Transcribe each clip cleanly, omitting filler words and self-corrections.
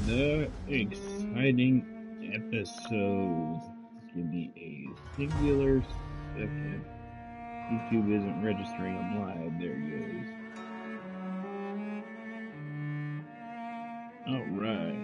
The exciting episode. Give me a singular second. YouTube isn't registering I'm live. There it goes. Alright.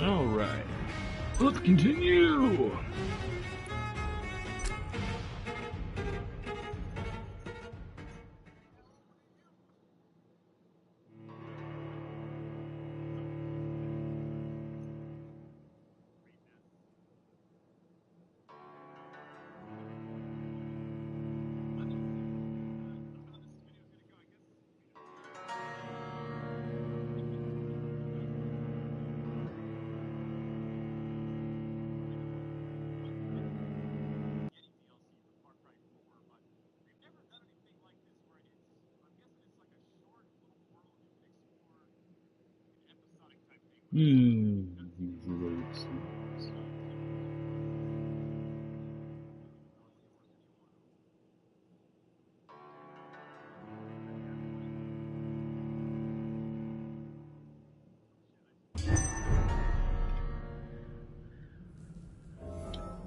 Alright. Let's continue!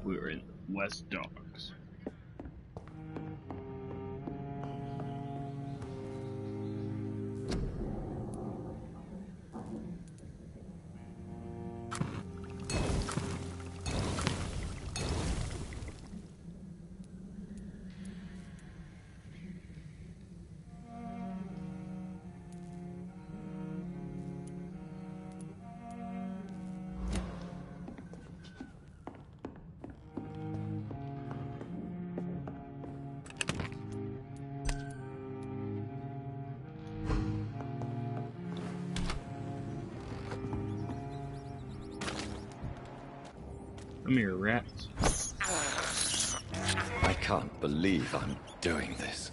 We're in West Docks. Come here, rats. I can't believe I'm doing this.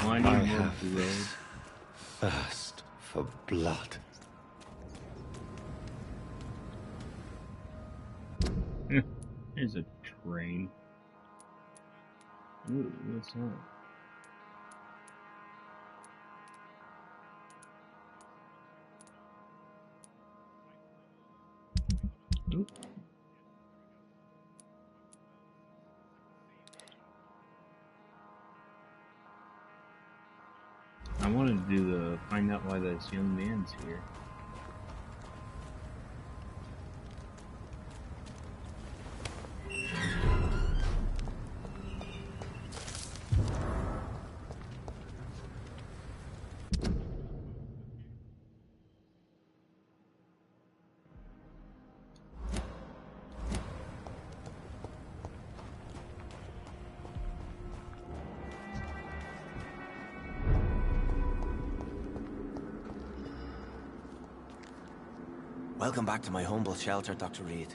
I have this thirst for blood. There's a train. Ooh, what's that? Oop. I wanted to do the find out why this young man's here. Welcome back to my humble shelter, Dr. Reed.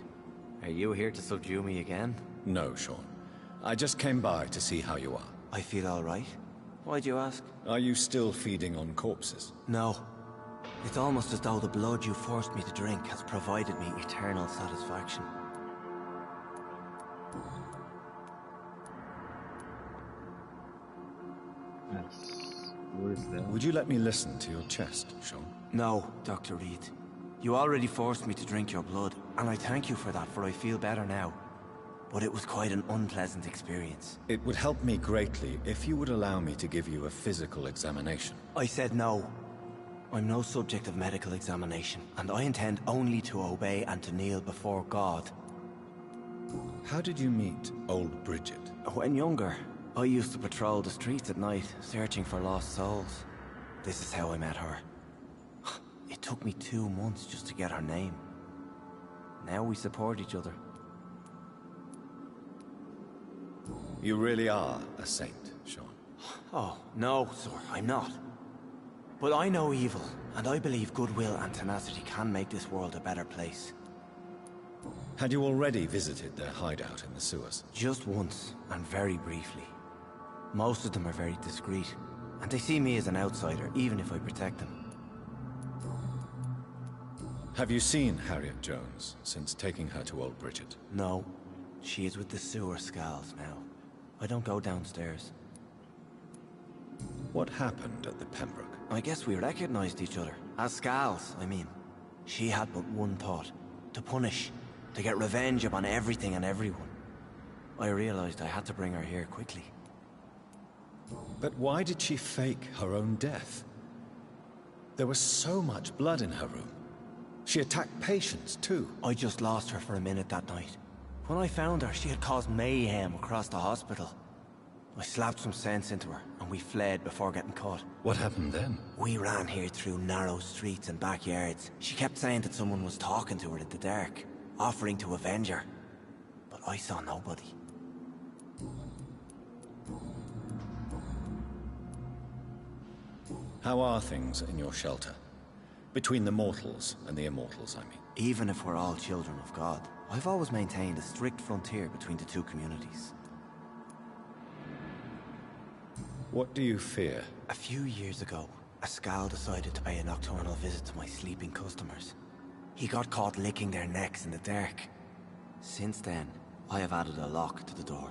Are you here to subdue me again? No, Sean. I just came by to see how you are. I feel all right. Why'd you ask? Are you still feeding on corpses? No. It's almost as though the blood you forced me to drink has provided me eternal satisfaction. What is that? Would you let me listen to your chest, Sean? No, Dr. Reed. You already forced me to drink your blood, and I thank you for that, for I feel better now. But it was quite an unpleasant experience. It would help me greatly if you would allow me to give you a physical examination. I said no. I'm no subject of medical examination, and I intend only to obey and to kneel before God. How did you meet old Bridget? When younger, I used to patrol the streets at night, searching for lost souls. This is how I met her. It took me 2 months just to get her name. Now we support each other. You really are a saint, Sean. Oh, no, sir, I'm not. But I know evil, and I believe goodwill and tenacity can make this world a better place. Had you already visited their hideout in the sewers? Just once, and very briefly. Most of them are very discreet, and they see me as an outsider, even if I protect them. Have you seen Harriet Jones since taking her to old Bridget? No, she is with the sewer skulls now. I don't go downstairs. What happened at the Pembroke? I guess we recognized each other. As Scals, I mean. She had but one thought. To punish. To get revenge upon everything and everyone. I realized I had to bring her here quickly. But why did she fake her own death? There was so much blood in her room. She attacked patients, too. I just lost her for a minute that night. When I found her, she had caused mayhem across the hospital. I slapped some sense into her, and we fled before getting caught. What happened then? We ran here through narrow streets and backyards. She kept saying that someone was talking to her in the dark, offering to avenge her. But I saw nobody. How are things in your shelter? Between the mortals and the immortals, I mean. Even if we're all children of God, I've always maintained a strict frontier between the two communities. What do you fear? A few years ago, a Skal decided to pay a nocturnal visit to my sleeping customers. He got caught licking their necks in the dark. Since then, I have added a lock to the door.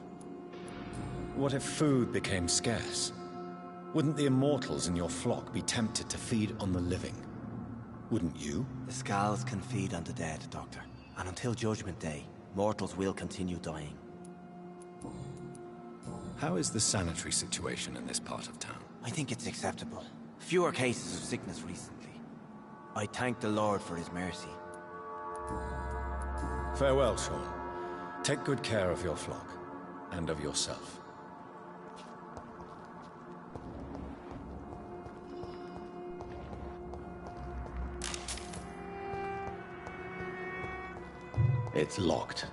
What if food became scarce? Wouldn't the immortals in your flock be tempted to feed on the living? Wouldn't you? The Skals can feed on the dead, Doctor. And until Judgment Day, mortals will continue dying. How is the sanitary situation in this part of town? I think it's acceptable. Fewer cases of sickness recently. I thank the Lord for his mercy. Farewell, Sean. Take good care of your flock, and of yourself. It's locked.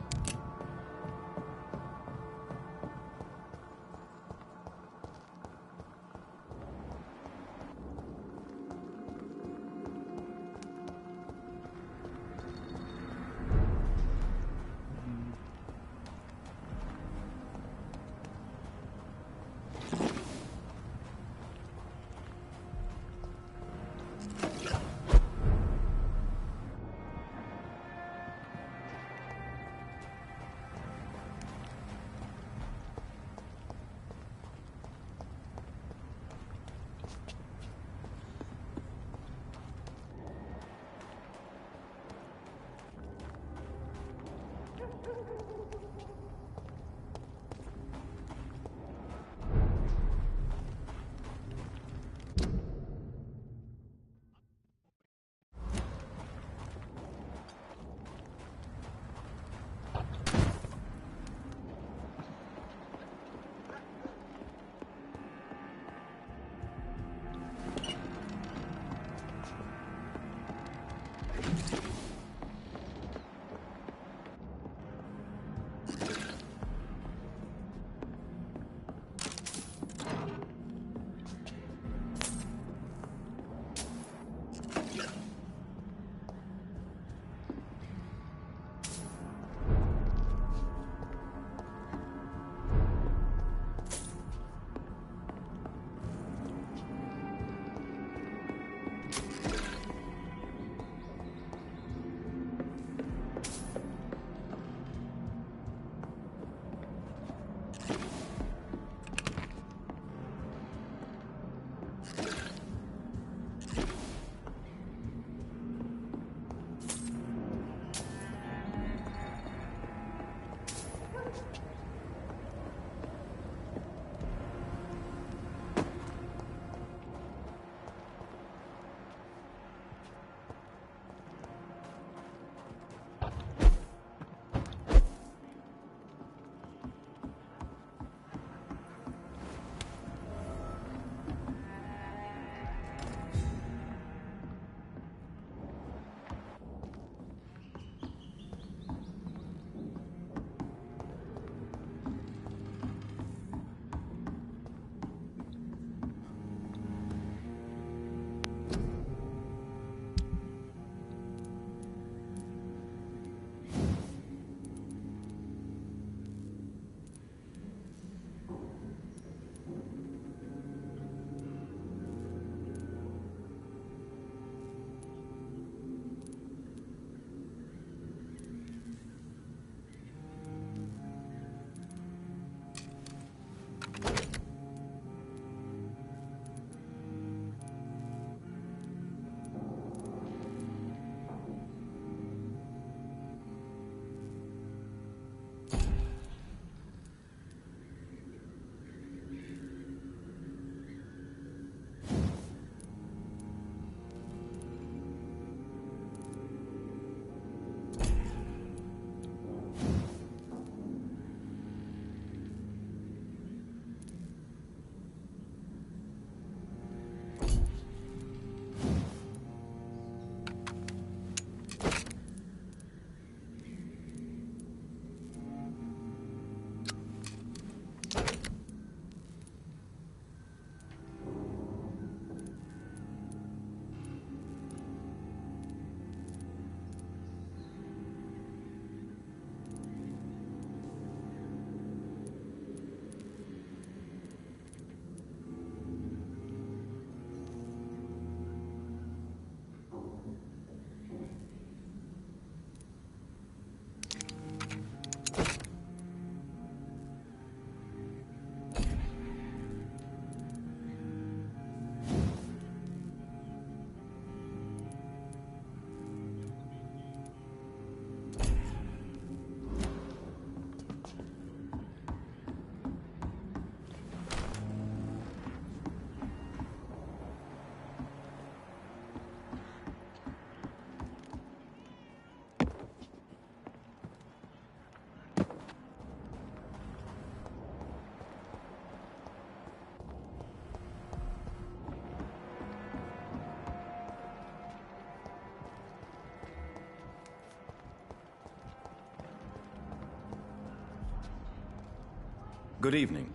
Good evening.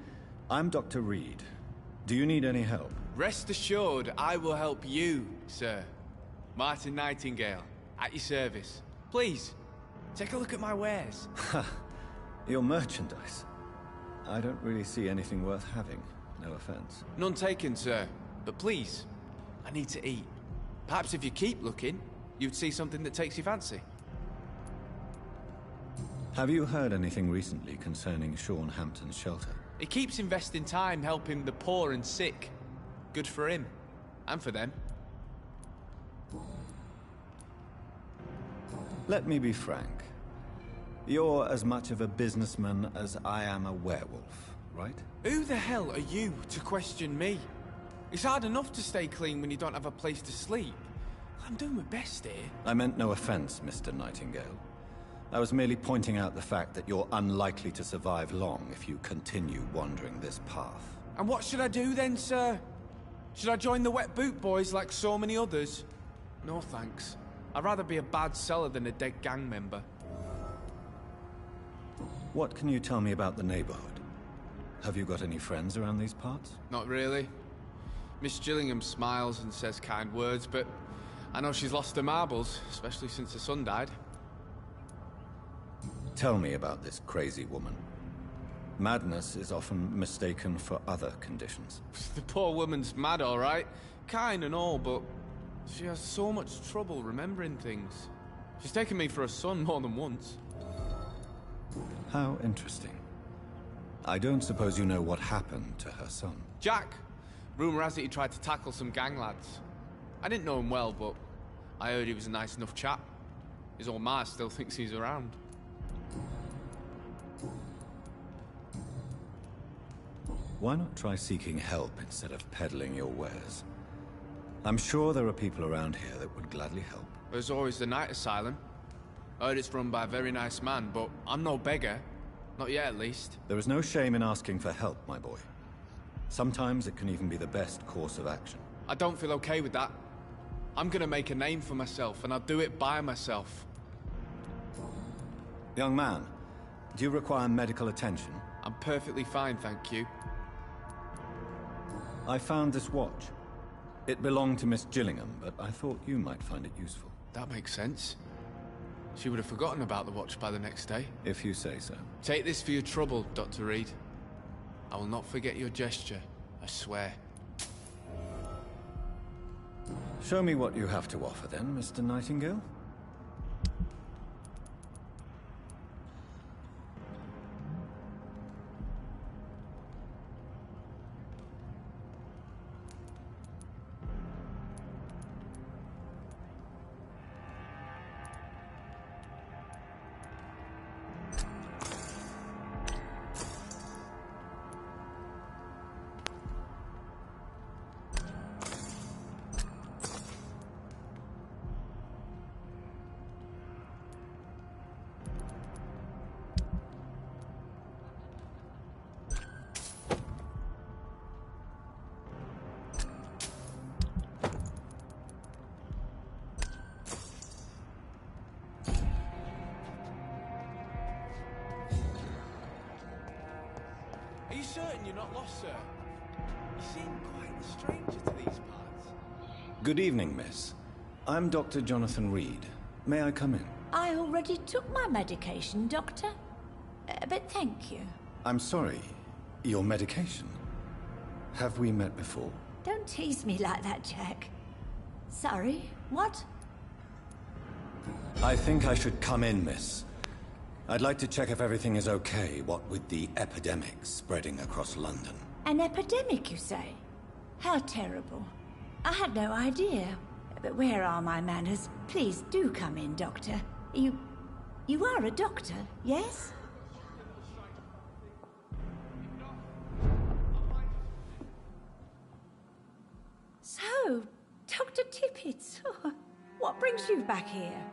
I'm Dr. Reed. Do you need any help? Rest assured, I will help you, sir. Martin Nightingale, at your service. Please, take a look at my wares. Your merchandise. I don't really see anything worth having. No offense. None taken, sir. But please, I need to eat. Perhaps if you keep looking, you'd see something that takes your fancy. Have you heard anything recently concerning Sean Hampton's shelter? He keeps investing time helping the poor and sick. Good for him. And for them. Let me be frank. You're as much of a businessman as I am a werewolf, right? Who the hell are you to question me? It's hard enough to stay clean when you don't have a place to sleep. I'm doing my best here. I meant no offense, Mr. Nightingale. I was merely pointing out the fact that you're unlikely to survive long if you continue wandering this path. And what should I do then, sir? Should I join the Wet Boot Boys like so many others? No thanks. I'd rather be a bad seller than a dead gang member. What can you tell me about the neighborhood? Have you got any friends around these parts? Not really. Miss Gillingham smiles and says kind words, but I know she's lost her marbles, especially since her son died. Tell me about this crazy woman. Madness is often mistaken for other conditions. The poor woman's mad, all right. Kind and all, but she has so much trouble remembering things. She's taken me for a son more than once. How interesting. I don't suppose you know what happened to her son. Jack. Rumour has it he tried to tackle some gang lads. I didn't know him well, but I heard he was a nice enough chap. His old ma still thinks he's around. Why not try seeking help instead of peddling your wares? I'm sure there are people around here that would gladly help. There's always the night asylum. I heard it's run by a very nice man, but I'm no beggar. Not yet, at least. There is no shame in asking for help, my boy. Sometimes it can even be the best course of action. I don't feel okay with that. I'm gonna make a name for myself, and I'll do it by myself. Young man, do you require medical attention? I'm perfectly fine, thank you. I found this watch. It belonged to Miss Gillingham, but I thought you might find it useful. That makes sense. She would have forgotten about the watch by the next day. If you say so. Take this for your trouble, Dr. Reed. I will not forget your gesture, I swear. Show me what you have to offer then, Mr. Nightingale. Are you certain you're not lost, sir? You seem quite a stranger to these parts. Good evening, miss. I'm Dr. Jonathan Reed. May I come in? I already took my medication, Doctor. But thank you. I'm sorry. Your medication? Have we met before? Don't tease me like that, Jack. Sorry, what? I think I should come in, miss. I'd like to check if everything is okay, what with the epidemic spreading across London. An epidemic, you say? How terrible. I had no idea. But where are my manners? Please do come in, Doctor. You are a doctor, yes? So, Dr. Tippett, what brings you back here?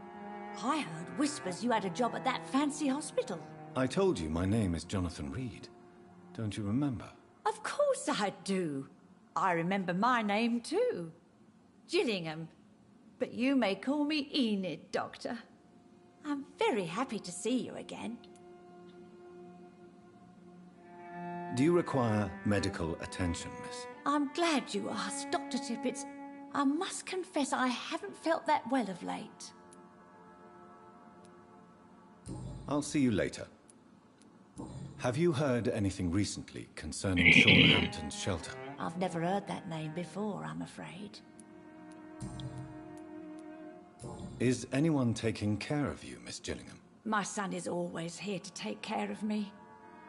I heard whispers you had a job at that fancy hospital. I told you my name is Jonathan Reed. Don't you remember? Of course I do. I remember my name too. Gillingham. But you may call me Enid, Doctor. I'm very happy to see you again. Do you require medical attention, miss? I'm glad you asked, Dr. Tippett. I must confess I haven't felt that well of late. I'll see you later. Have you heard anything recently concerning Sean Hampton's shelter? I've never heard that name before, I'm afraid. Is anyone taking care of you, Miss Gillingham? My son is always here to take care of me.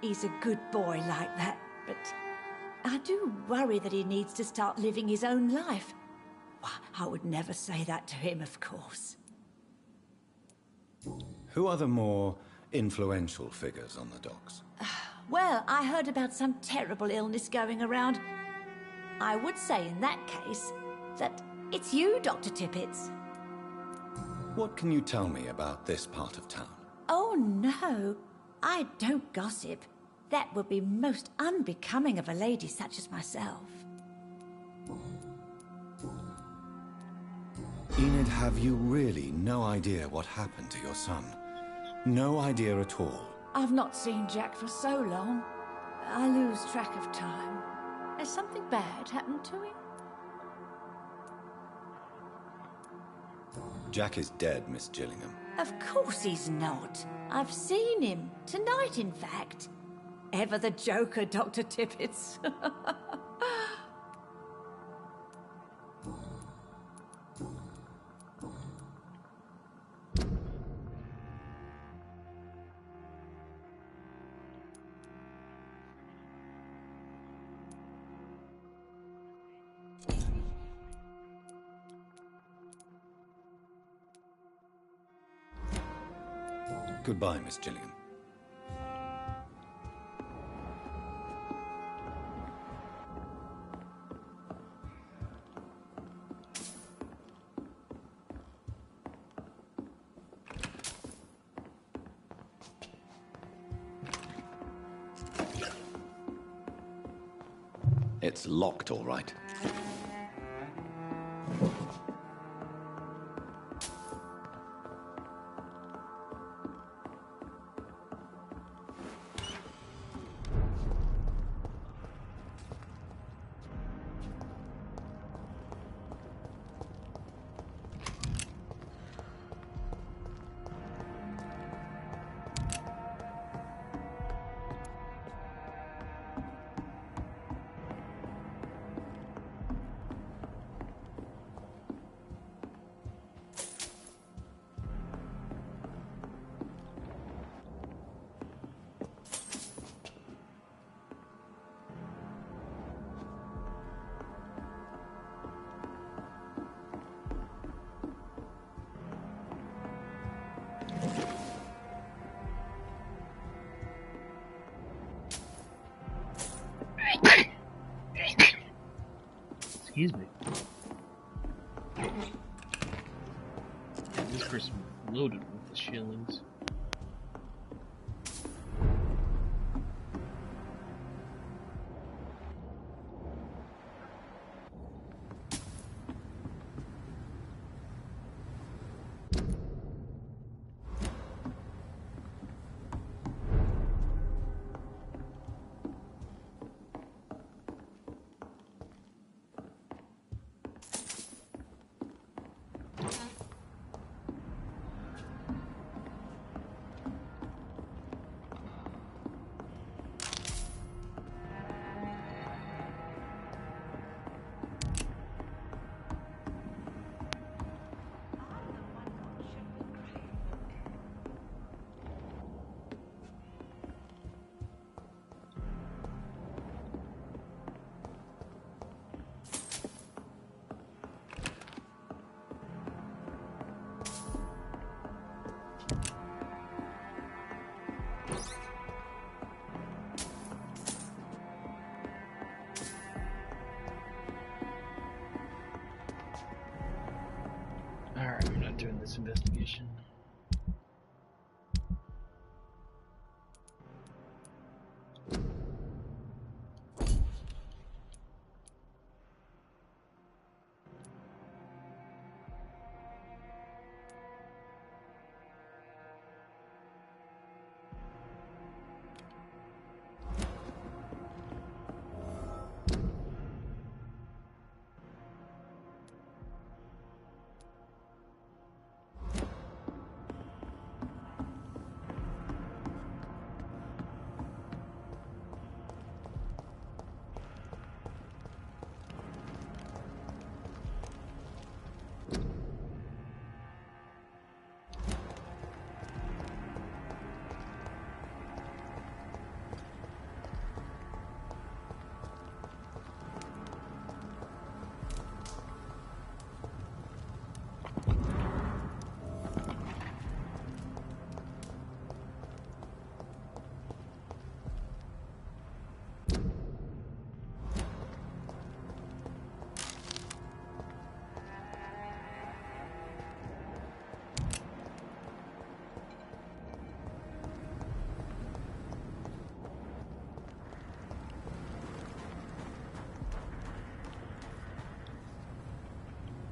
He's a good boy like that, but I do worry that he needs to start living his own life. Why, I would never say that to him, of course. Who are the more influential figures on the docks? Well, I heard about some terrible illness going around. I would say in that case that it's you, Dr. Tippett. What can you tell me about this part of town? Oh, no. I don't gossip. That would be most unbecoming of a lady such as myself. Enid, have you really no idea what happened to your son? No idea at all? I've not seen Jack for so long. I lose track of time. Has something bad happened to him? Jack is dead, Miss Gillingham. Of course he's not. I've seen him. Tonight, in fact. Ever the joker, Dr. Tippett. Goodbye, Miss Gillingham. It's locked, all right. Excuse me. This person loaded with the shillings. Alright, we're not doing this investigation.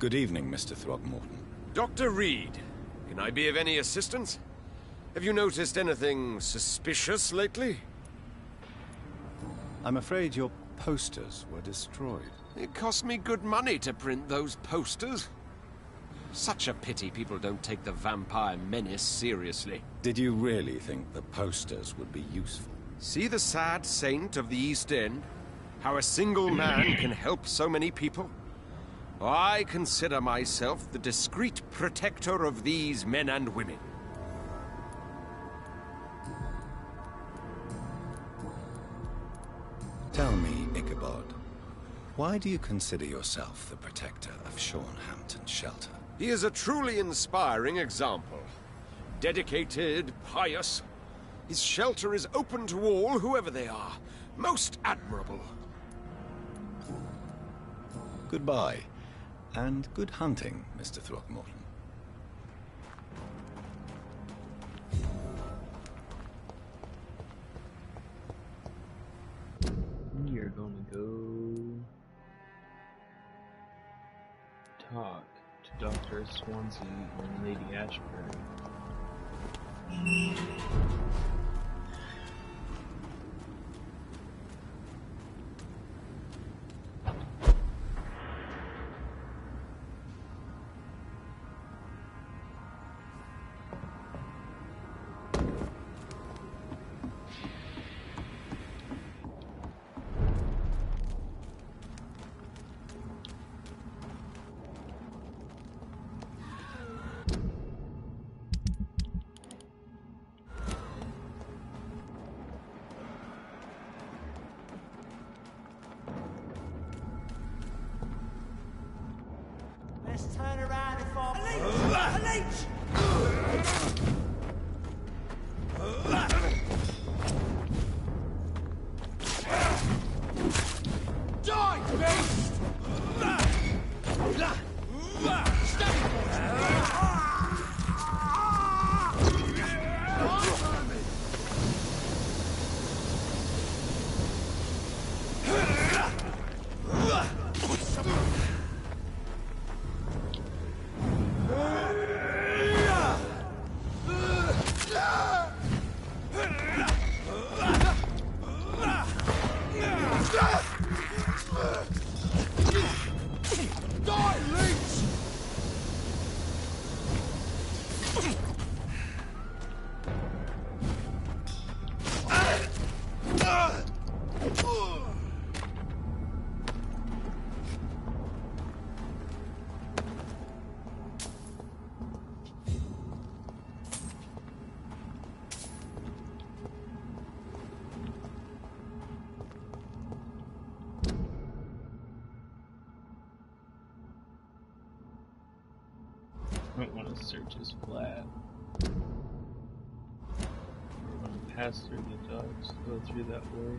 Good evening, Mr. Throgmorton. Dr. Reed, can I be of any assistance? Have you noticed anything suspicious lately? I'm afraid your posters were destroyed. It cost me good money to print those posters. Such a pity people don't take the vampire menace seriously. Did you really think the posters would be useful? See the sad saint of the East End? How a single man can help so many people? I consider myself the discreet protector of these men and women. Tell me, Ichabod, why do you consider yourself the protector of Sean Hampton's shelter? He is a truly inspiring example. Dedicated, pious. His shelter is open to all, whoever they are. Most admirable. Goodbye, and good hunting, Mr. Throgmorton. We are going to go talk to Dr. Swansea and Lady Ashbury. Let's turn around and fall. A leech! Die, beast! Might want to search his flat. Run past through the dogs, go through that way.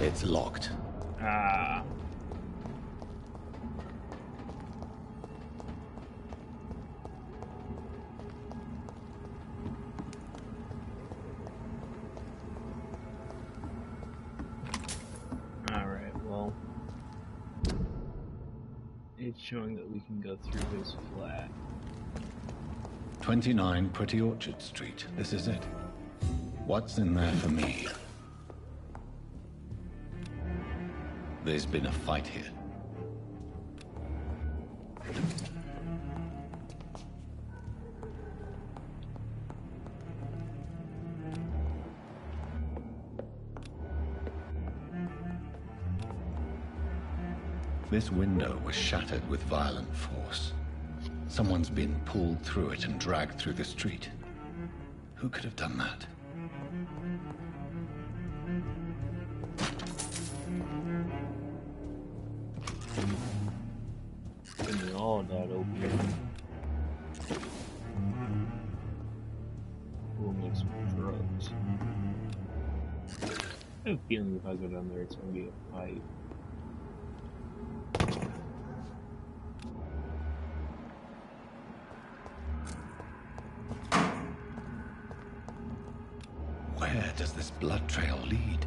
It's locked. Ah. Alright, well. It's showing that we can go through his flat. 29 Pretty Orchard Street. This is it. What's in there for me? There's been a fight here. This window was shattered with violent force. Someone's been pulled through it and dragged through the street. Who could have done that? that open. We'll make some drugs. I have a feeling if I go down there, it's gonna be a fight. Where does this blood trail lead?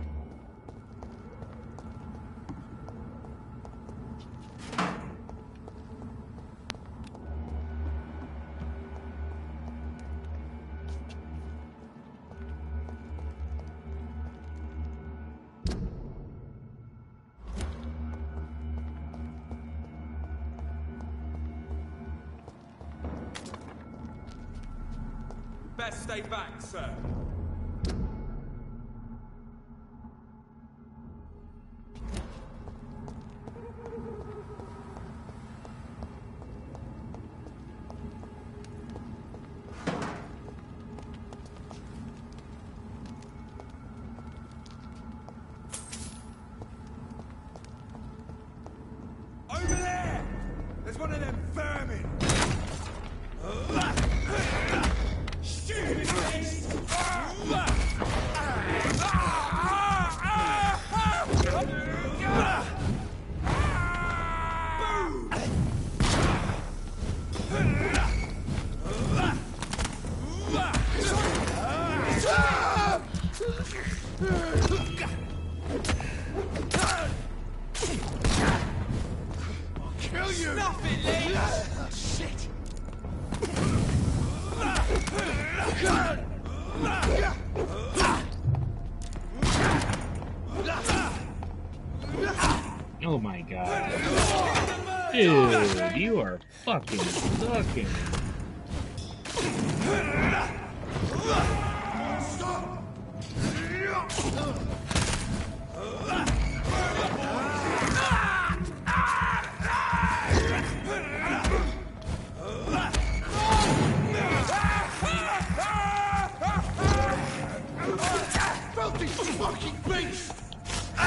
Best stay back, sir. Over there! There's one of them vermin! Kill you! Stop it, Lee! Shit! Oh my god. Dude, you are fucking sucking. Filthy fucking beast! I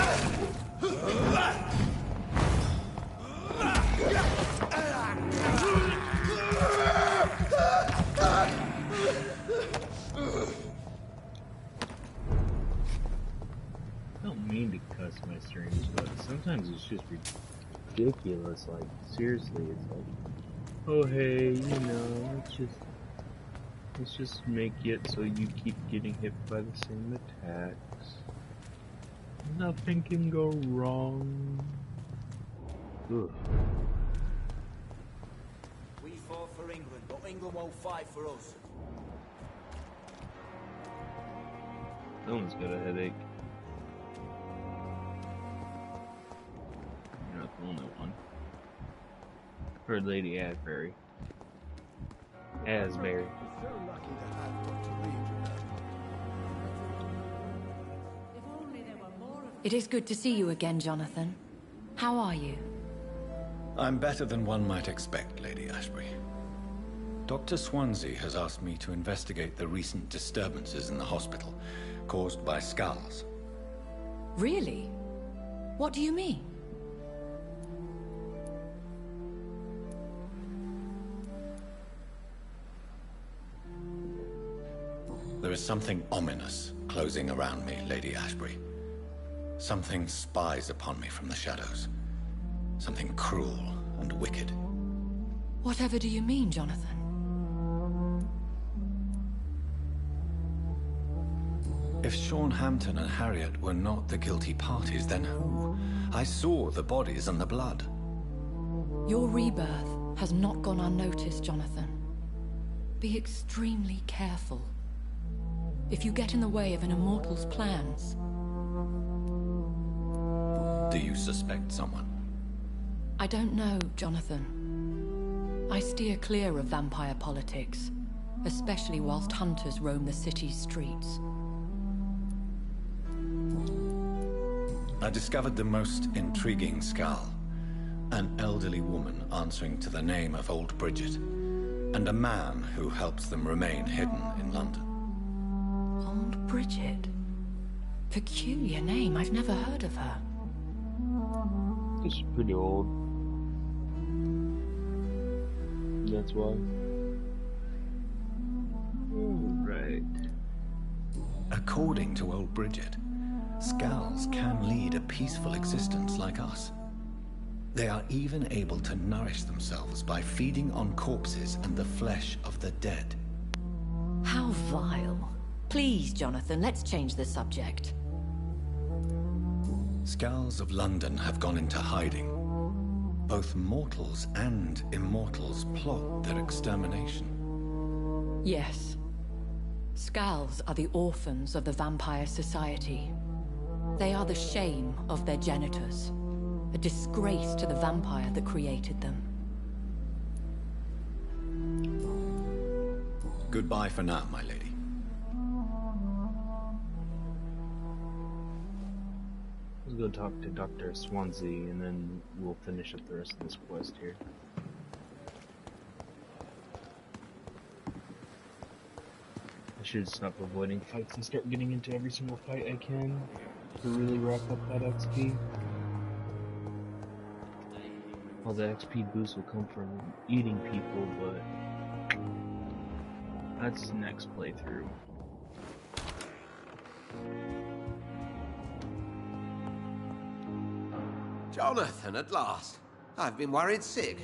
don't mean to cuss my streams, but sometimes it's just ridiculous. Like, seriously, it's like, oh hey, you know, let's just make it so you keep getting hit by the same attacks. Nothing can go wrong. Ugh. We fought for England, but England won't fight for us. No one's got a headache. You're not the only one. Heard Lady Asbury. Asbury. It is good to see you again, Jonathan. How are you? I'm better than one might expect, Lady Ashbury. Dr. Swansea has asked me to investigate the recent disturbances in the hospital, caused by skulls. Really? What do you mean? There is something ominous closing around me, Lady Ashbury. Something spies upon me from the shadows. Something cruel and wicked. Whatever do you mean, Jonathan? If Sean Hampton and Harriet were not the guilty parties, then who? I saw the bodies and the blood. Your rebirth has not gone unnoticed, Jonathan. Be extremely careful. If you get in the way of an immortal's plans... Do you suspect someone? I don't know, Jonathan. I steer clear of vampire politics, especially whilst hunters roam the city's streets. I discovered the most intriguing skull. An elderly woman answering to the name of Old Bridget, and a man who helps them remain hidden in London. Old Bridget? Peculiar name, I've never heard of her. She's pretty old. That's why. Alright. According to old Bridget, Skulls can lead a peaceful existence like us. They are even able to nourish themselves by feeding on corpses and the flesh of the dead. How vile. Please, Jonathan, let's change the subject. Skulls of London have gone into hiding. Both mortals and immortals plot their extermination. Yes. Skulls are the orphans of the Vampire Society. They are the shame of their genitors. A disgrace to the vampire that created them. Goodbye for now, my lady. Let's go talk to Dr. Swansea, and then we'll finish up the rest of this quest here. I should stop avoiding fights and start getting into every single fight I can to really rack up that XP. Well, the XP boost will come from eating people, but that's next playthrough. Jonathan, at last. I've been worried sick.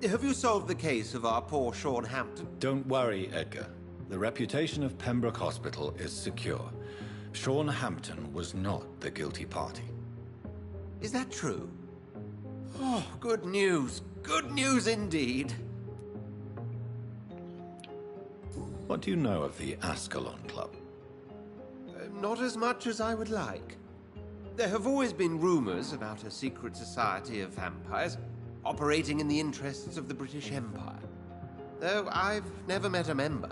Have you solved the case of our poor Sean Hampton? Don't worry, Edgar. The reputation of Pembroke Hospital is secure. Sean Hampton was not the guilty party. Is that true? Oh, good news. Good news indeed. What do you know of the Ascalon Club? Not as much as I would like. There have always been rumors about a secret society of vampires operating in the interests of the British Empire, though I've never met a member.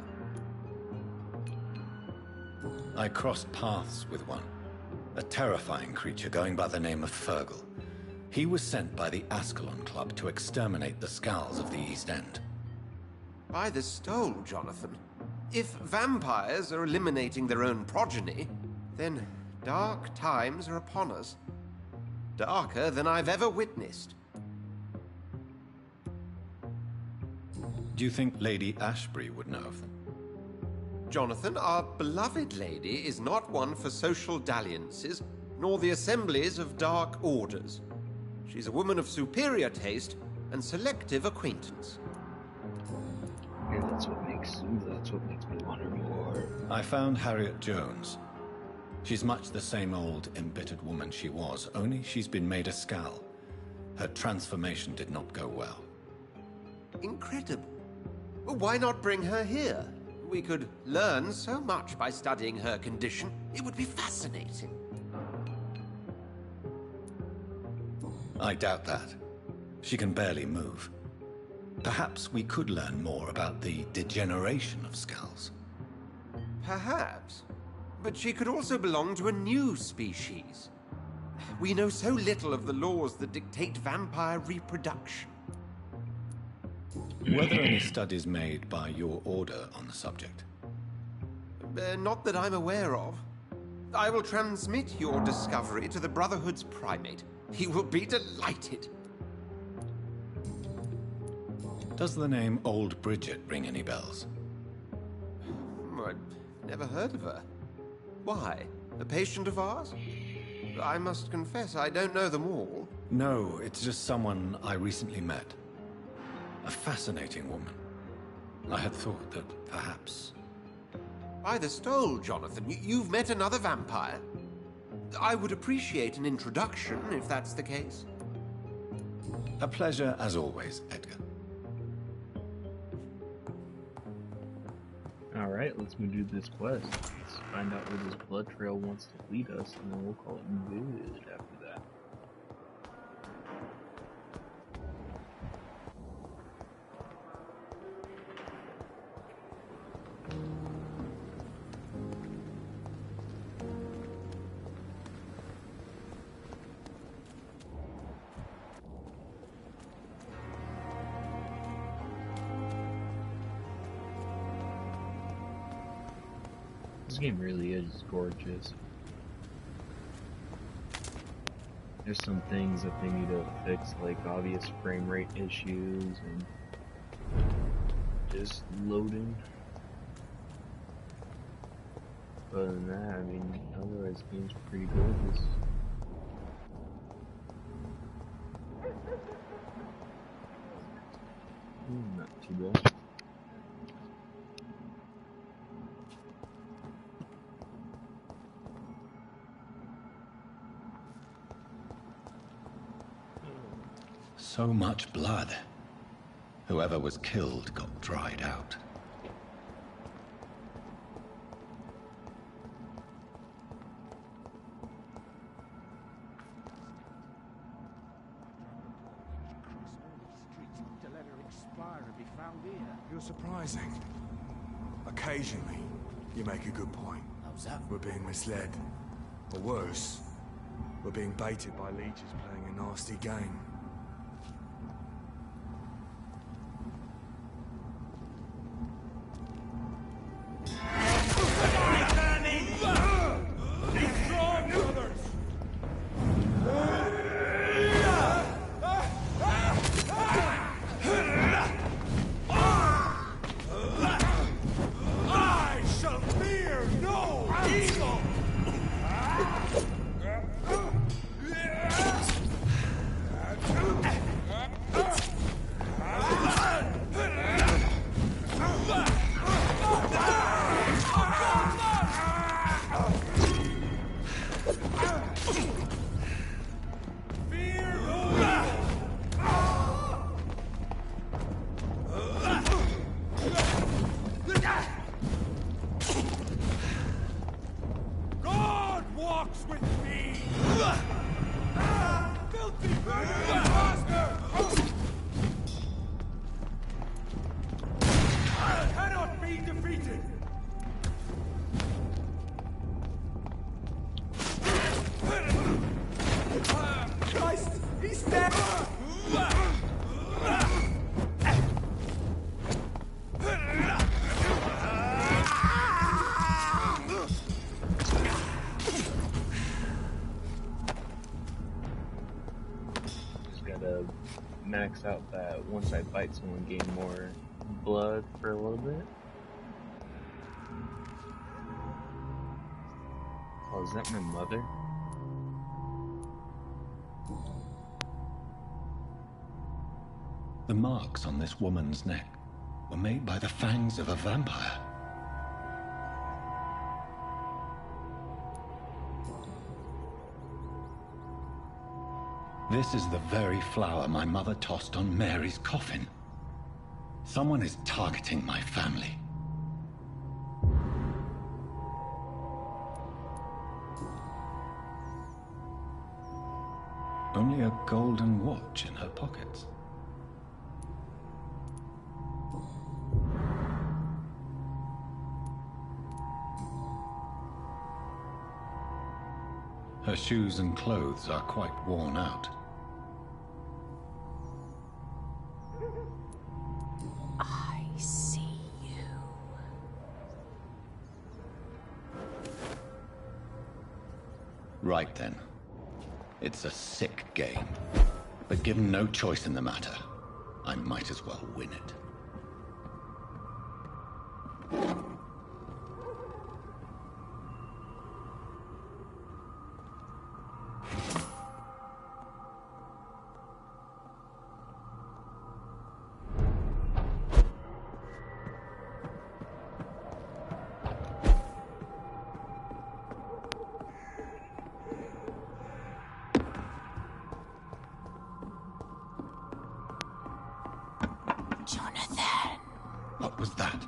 I crossed paths with one, a terrifying creature going by the name of Fergal. He was sent by the Ascalon Club to exterminate the Skulls of the East End. By the stole, Jonathan. If vampires are eliminating their own progeny, then dark times are upon us. Darker than I've ever witnessed. Do you think Lady Ashbury would know of them? Jonathan, our beloved lady is not one for social dalliances, nor the assemblies of dark orders. She's a woman of superior taste and selective acquaintance. Yeah, that's what makes me want her more. I found Harriet Jones. She's much the same old, embittered woman she was, only she's been made a Skull. Her transformation did not go well. Incredible. Why not bring her here? We could learn so much by studying her condition. It would be fascinating. I doubt that. She can barely move. Perhaps we could learn more about the degeneration of Skulls. Perhaps. But she could also belong to a new species. We know so little of the laws that dictate vampire reproduction. Were there any studies made by your order on the subject? Not that I'm aware of. I will transmit your discovery to the Brotherhood's primate. He will be delighted. Does the name Old Bridget ring any bells? I've never heard of her. Why? A patient of ours? I must confess, I don't know them all. No, it's just someone I recently met. A fascinating woman. I had thought that perhaps... By the stole, Jonathan, you've met another vampire. I would appreciate an introduction, if that's the case. A pleasure as always, Edgar. Alright, let's move do this quest. Let's find out where this blood trail wants to lead us, and then we'll call it good after that. This game really is gorgeous. There's some things that they need to fix, like obvious frame rate issues and Just loading. Other than that, I mean, otherwise the game's pretty gorgeous. Not too bad. So much blood. Whoever was killed got dried out. You're surprising. Occasionally, you make a good point. How's that? We're being misled. Or worse, we're being baited by leeches playing a nasty game. Max out that once I bite someone, gain more blood for a little bit. Oh, is that my mother? The marks on this woman's neck were made by the fangs of a vampire. This is the very flower my mother tossed on Mary's coffin. Someone is targeting my family. Only a golden watch in her pockets. Her shoes and clothes are quite worn out. I see you. Right then. It's a sick game. But given no choice in the matter, I might as well win it. Jonathan. What was that?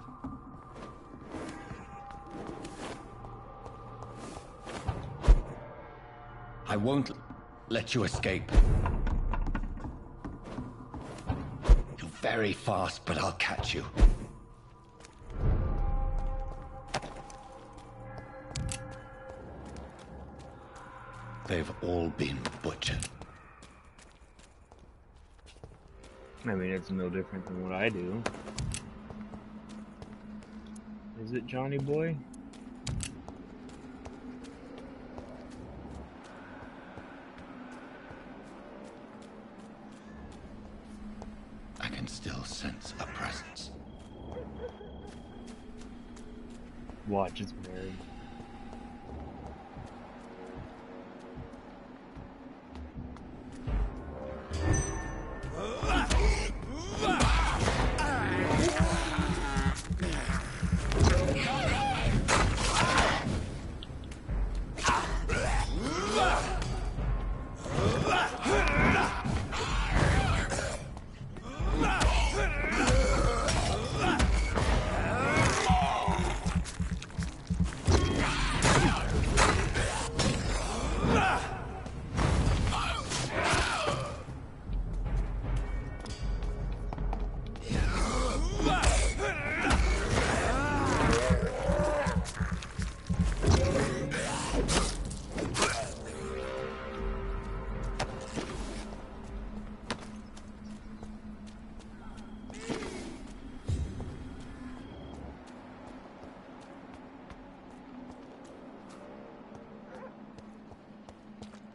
I won't let you escape. You're very fast, but I'll catch you. They've all been butchered. I mean, it's no different than what I do. Is it, Johnny boy? I can still sense a presence. Watch, it's Mary.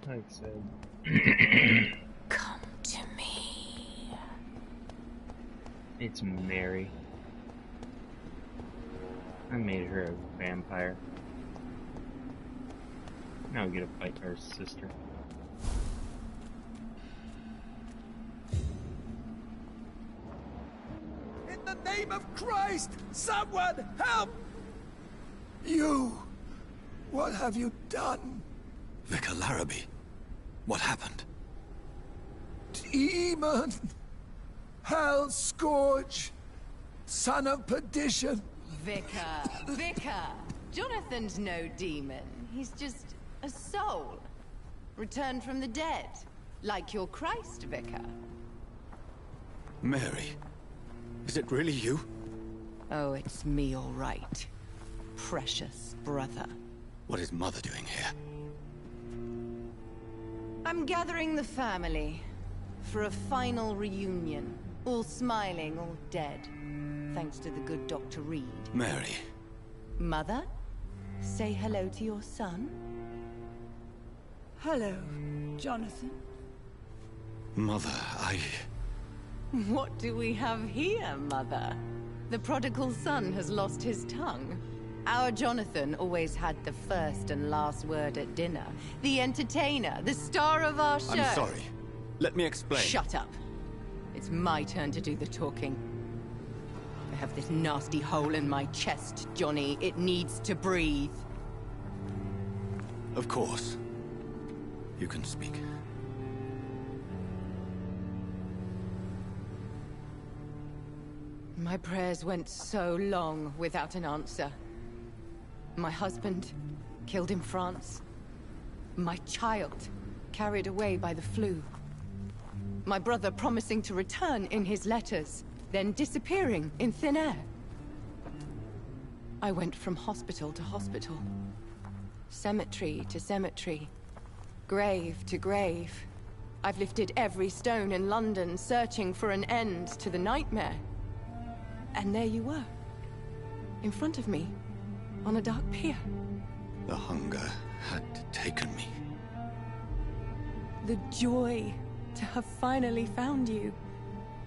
Like I said. Come to me. It's Mary. I made her a vampire. Now we get to fight her sister. In the name of Christ, someone help! You! What have you done? Vicar Larrabee, what happened? Demon! Hell Scourge! Son of perdition! Vicar! Jonathan's no demon. He's just a soul. Returned from the dead. Like your Christ, Vicar. Mary, is it really you? Oh, it's me, all right. Precious brother. What is Mother doing here? I'm gathering the family for a final reunion. All smiling, all dead. Thanks to the good Dr. Reed. Mary. Mother, say hello to your son. Hello, Jonathan. Mother, What do we have here, Mother? The prodigal son has lost his tongue. Our Jonathan always had the first and last word at dinner. The entertainer, the star of our show. I'm sorry. Let me explain. Shut up. It's my turn to do the talking. I have this nasty hole in my chest, Johnny. It needs to breathe. Of course. You can speak. My prayers went so long without an answer. My husband, killed in France. My child, carried away by the flu. My brother promising to return in his letters, then disappearing in thin air. I went from hospital to hospital. Cemetery to cemetery. Grave to grave. I've lifted every stone in London, searching for an end to the nightmare. And there you were. In front of me. On a dark pier. The hunger had taken me. The joy to have finally found you.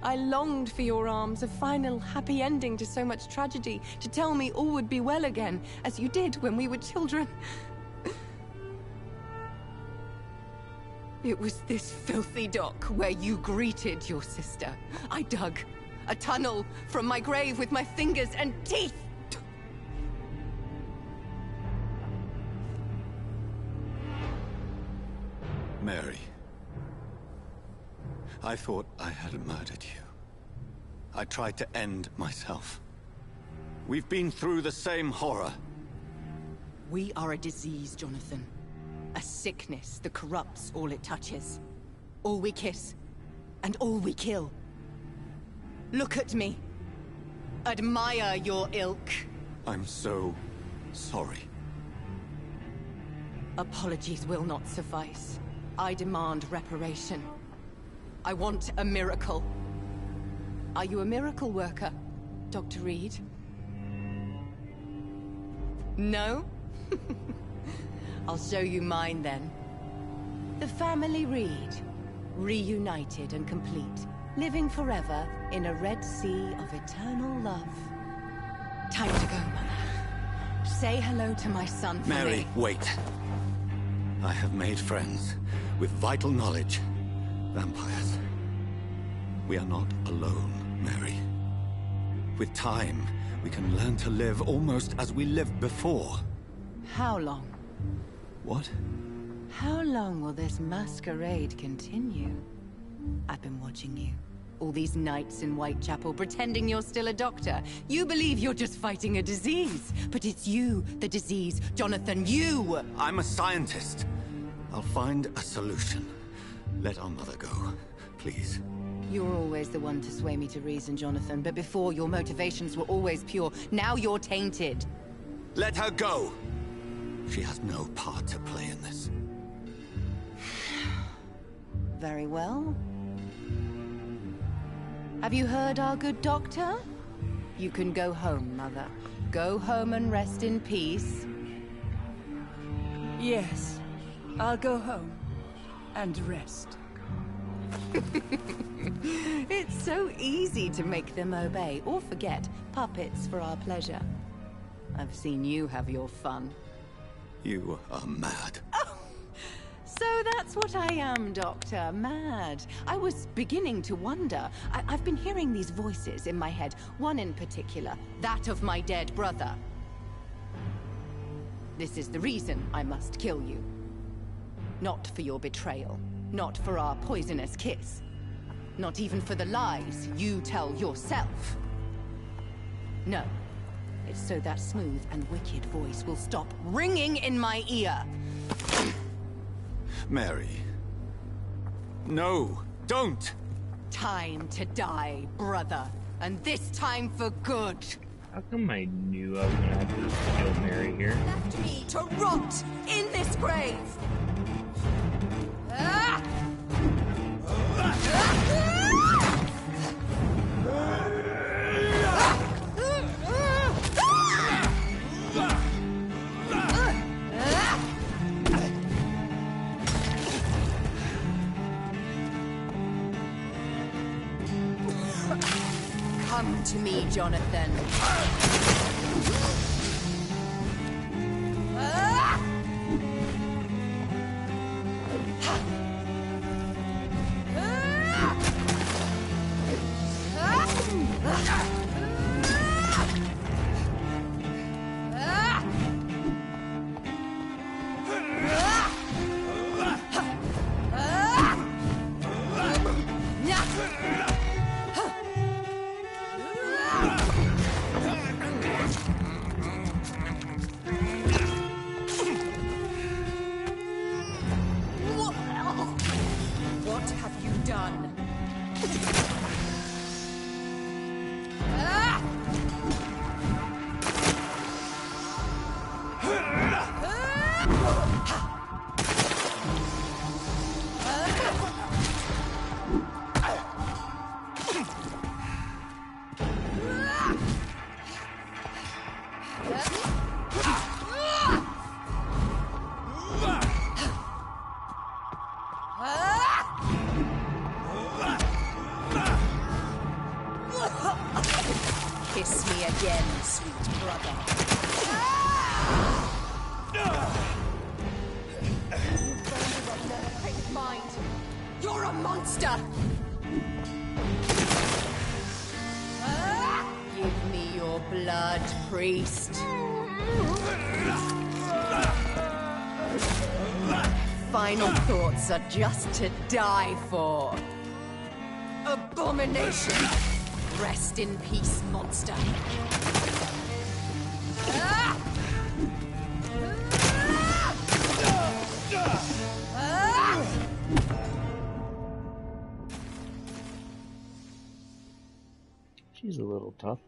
I longed for your arms, a final happy ending to so much tragedy, to tell me all would be well again, as you did when we were children. It was this filthy dock where you greeted your sister. I dug a tunnel from my grave with my fingers and teeth. Mary. I thought I had murdered you. I tried to end myself. We've been through the same horror. We are a disease, Jonathan. A sickness that corrupts all it touches. All we kiss, and all we kill. Look at me. Admire your ilk. I'm so sorry. Apologies will not suffice. I demand reparation. I want a miracle. Are you a miracle worker, Dr. Reed? No? I'll show you mine then. The family Reed, reunited and complete, living forever in a red sea of eternal love. Time to go, Mother. Say hello to my son for Mary, me. wait. I have made friends with vital knowledge. Vampires. We are not alone, Mary. With time, we can learn to live almost as we lived before. How long? What? How long will this masquerade continue? I've been watching you. All these nights in Whitechapel pretending you're still a doctor. You believe you're just fighting a disease. But it's you, the disease. Jonathan, you! I'm a scientist. I'll find a solution. Let our mother go, please. You're always the one to sway me to reason, Jonathan. But before, your motivations were always pure. Now you're tainted. Let her go! She has no part to play in this. Very well. Have you heard our good doctor? You can go home, Mother. Go home and rest in peace. Yes, I'll go home and rest. It's so easy to make them obey or forget. Puppets for our pleasure. I've seen you have your fun. You are mad. Oh, so that's what I am, Doctor. Mad. I was beginning to wonder. I've been hearing these voices in my head. One in particular, that of my dead brother. This is the reason I must kill you. Not for your betrayal. Not for our poisonous kiss. Not even for the lies you tell yourself. No. It's so that smooth and wicked voice will stop ringing in my ear. Mary. No, don't! Time to die, brother. And this time for good. How come I knew I was gonna have to kill Mary here? Left me to rot in this grave! Ah! Come to me, Jonathan. What have you done? Kiss me again, sweet brother. You've burned away my great mind. You're a monster! Give me your blood, priest. Final thoughts are just to die for. Abomination! Rest in peace, monster. She's a little tough.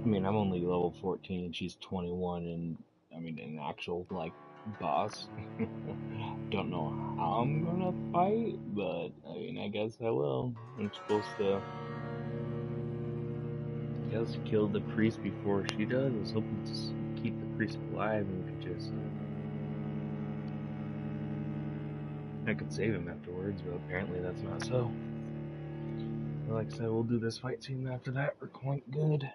I mean, I'm only level 14 and she's 21, and I mean, an actual, like, boss. Don't know how I'm gonna fight, but I mean, I guess I will. I'm supposed to, I guess, kill the priest before she does. I was hoping to keep the priest alive and we could just I could save him afterwards, but apparently that's not so. Like I said, we'll do this fight scene after that. We're quite good.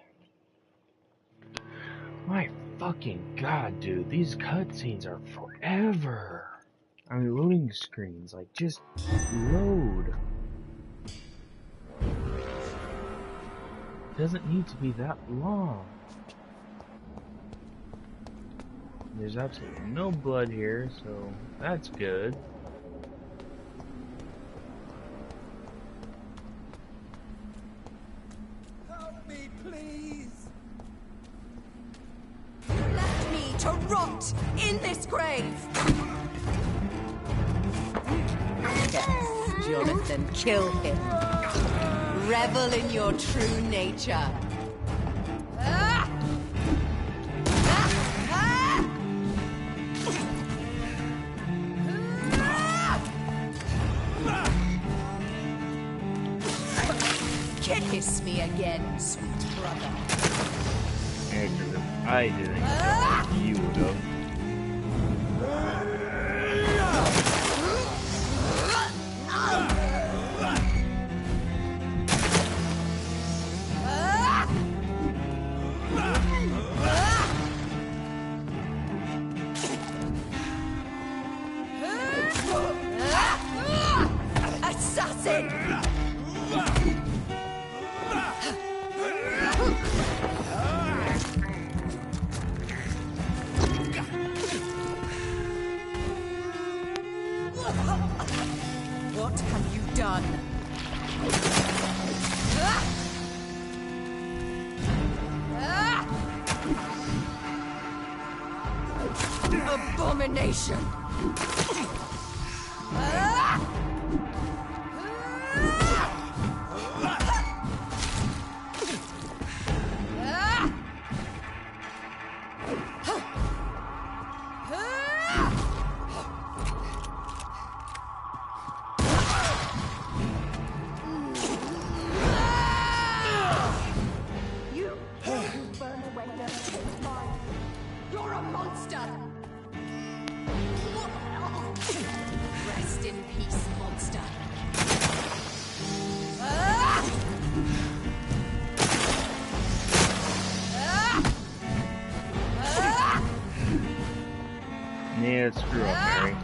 My fucking god, dude. These cutscenes are forever. I mean, loading screens. Like, just load. Doesn't need to be that long. There's absolutely no blood here, so that's good. Help me, please! You left me to rot in this grave! Yes, Jonathan, kill him. Revel in your true nature. Kiss me again, sweet brother. Yeah, 'cause if I didn't, you would have. Assassin! What have you done? Abomination! You're a monster! Rest in peace, monster. Yeah, screw up, Mary.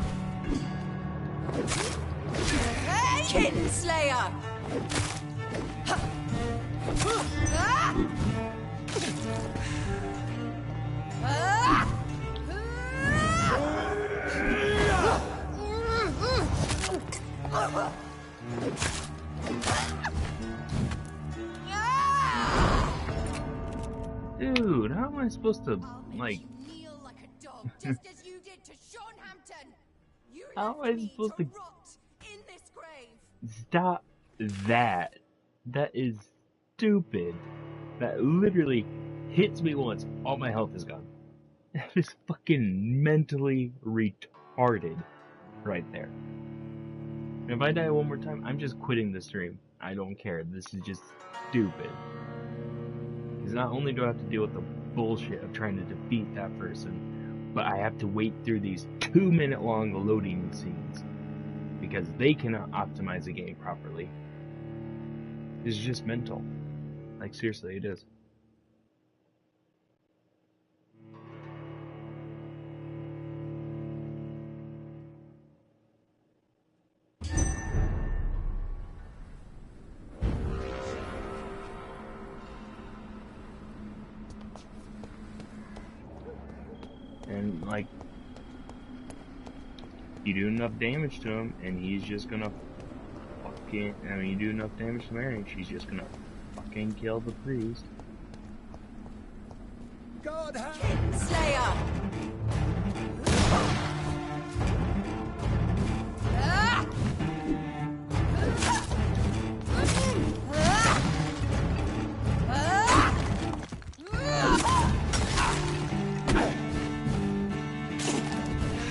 Kinslayer! Dude, how am I supposed to, like... Just as you did to Sean Hampton. You How am I supposed to rot in this grave. stop that? That is stupid. That literally hits me once, all my health is gone. That is fucking mentally retarded right there. And if I die one more time, I'm just quitting the stream. I don't care. This is just stupid. Because not only do I have to deal with the bullshit of trying to defeat that person, but I have to wait through these 2-minute long loading scenes. Because they cannot optimize the game properly. It's just mental. Like, seriously, it is. And, like, you do enough damage to him, and he's just gonna fucking... I mean, you do enough damage to Mary, and she's just gonna fucking kill the priest. God have... Kinslayer!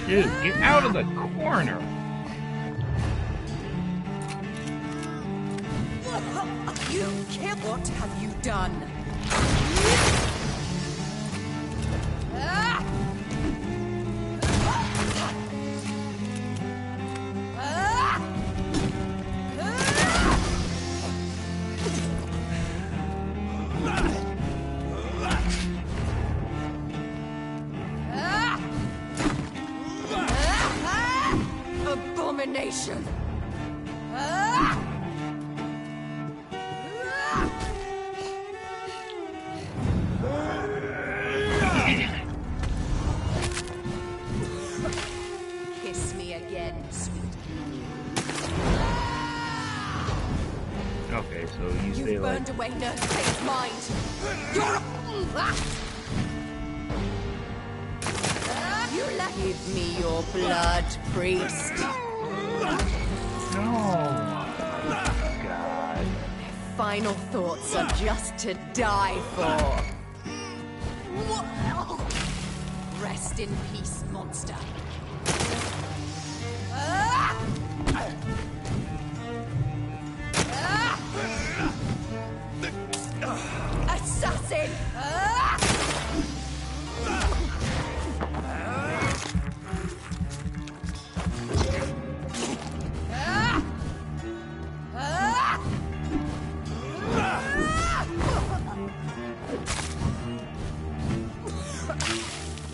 Dude, get out of the corner! You killed. What have you done? abomination! Kiss me again, sweet. Okay, so you say You've like burned away Nurse Kate's mind. You're a... You let... Give me your blood, priest. no. God. Final thoughts are just to die for. Rest in peace, monster. Assassin!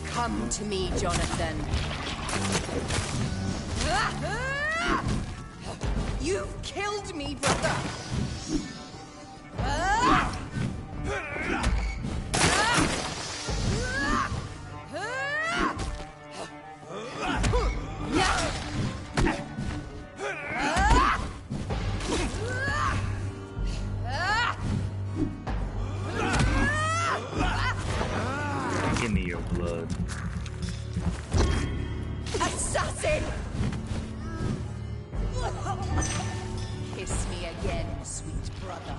Come to me, Jonathan. You've killed me, brother! Give me your blood. Assassin! Kiss me again, sweet brother.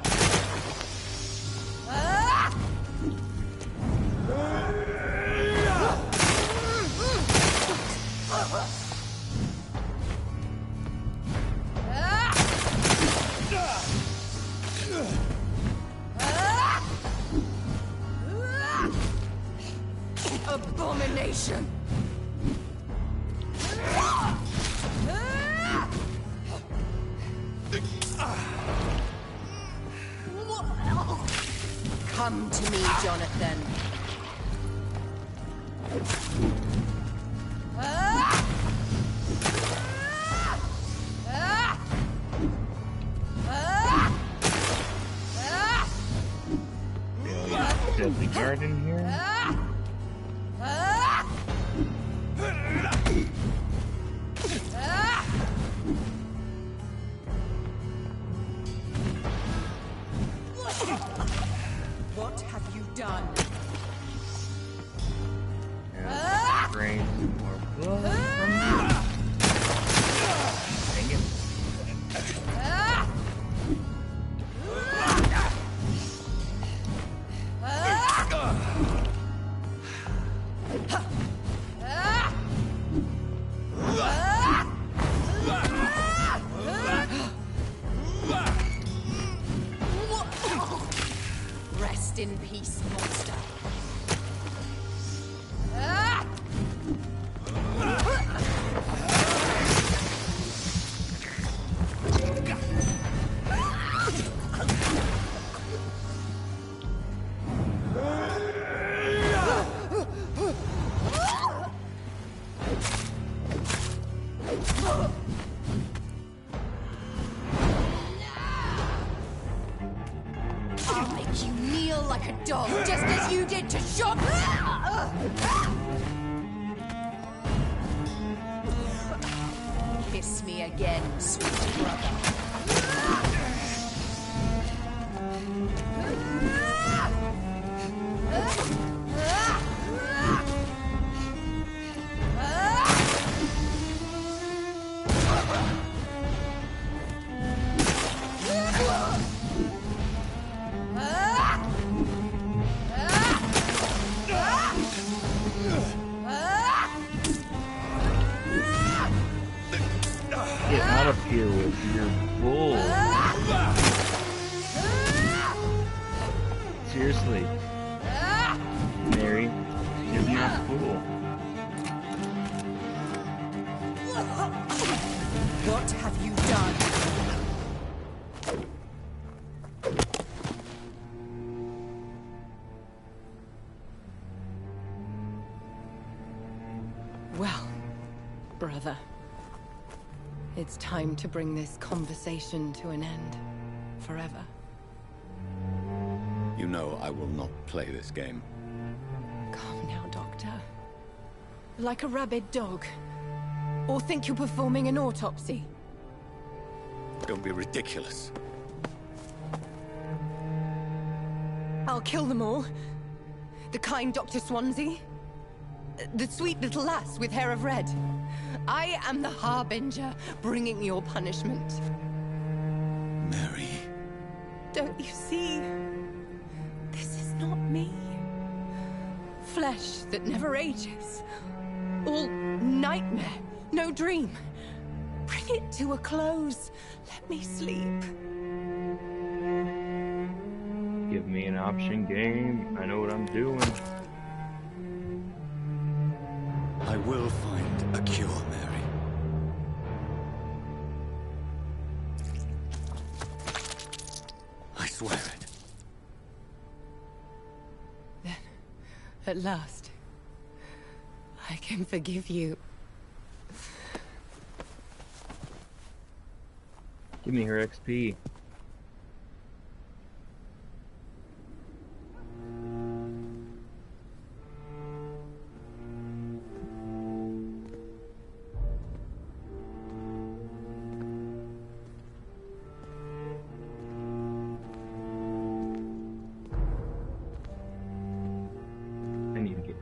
Abomination! Come to me, Jonathan. Deadly guard in here? What have you done? Yeah, drain some more blood from me. Dang it. Rest in peace, monster. I'll make you kneel like a dog, just as you did to Shot. Kiss me again, sweet brother. Get out of here with your bull. Seriously. Mary, she's not cool. What have you done? Well, brother, It's time to bring this conversation to an end. Forever. You know I will not play this game. Calm now, Doctor. Like a rabid dog. Or think you're performing an autopsy. Don't be ridiculous. I'll kill them all. The kind Dr. Swansea. The sweet little lass with hair of red. I am the Harbinger, bringing your punishment. Mary. Don't you see? This is not me. Flesh that never ages. All nightmare, no dream. Bring it to a close. Let me sleep. Give me an option game. I know what I'm doing. I will find a cure, Mary. I swear it. Then, at last, I can forgive you. Give me her XP.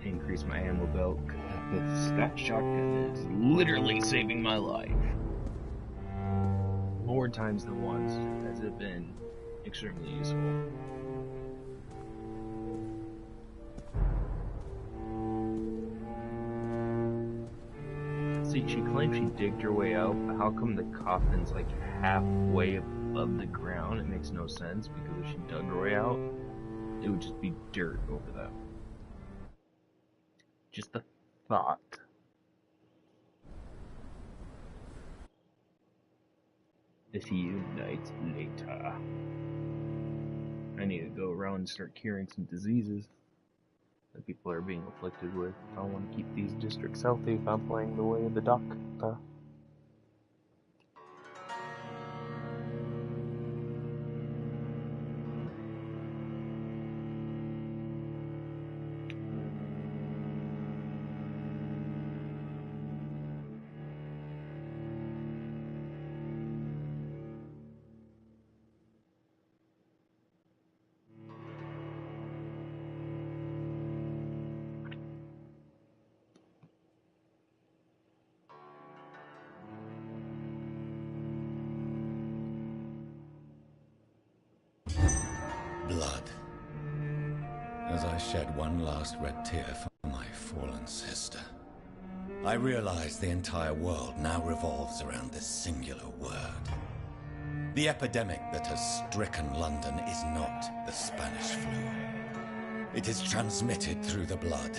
Increase my ammo belt. That shotgun is literally saving my life. More times than once has it been extremely useful. See, she claims she digged her way out, but how come the coffin's like halfway above the ground? It makes no sense, because if she dug her way out, it would just be dirt over that. Just a thought. As he unites later. I need to go around and start curing some diseases that people are being afflicted with. I want to keep these districts healthy if I'm playing the way of the Doctor. Blood. As I shed one last red tear for my fallen sister, I realize the entire world now revolves around this singular word. The epidemic that has stricken London is not the Spanish flu. It is transmitted through the blood,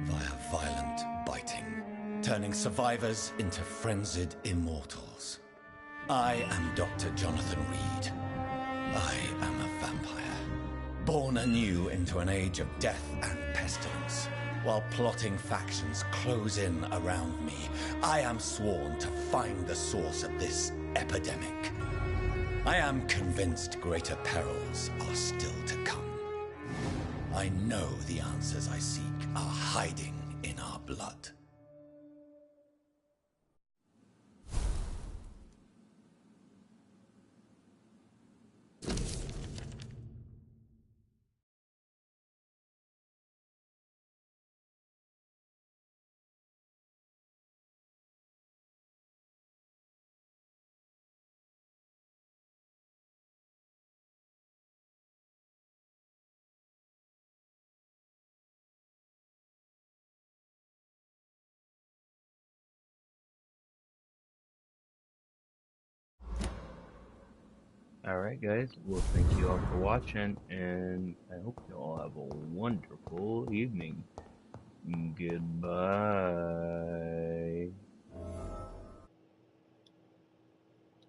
via violent biting, turning survivors into frenzied immortals. I am Dr. Jonathan Reed. I am a vampire, born anew into an age of death and pestilence. While plotting factions close in around me, I am sworn to find the source of this epidemic. I am convinced greater perils are still to come. I know the answers I seek are hiding in our blood. Alright guys, well thank you all for watching, and I hope you all have a wonderful evening. Goodbye.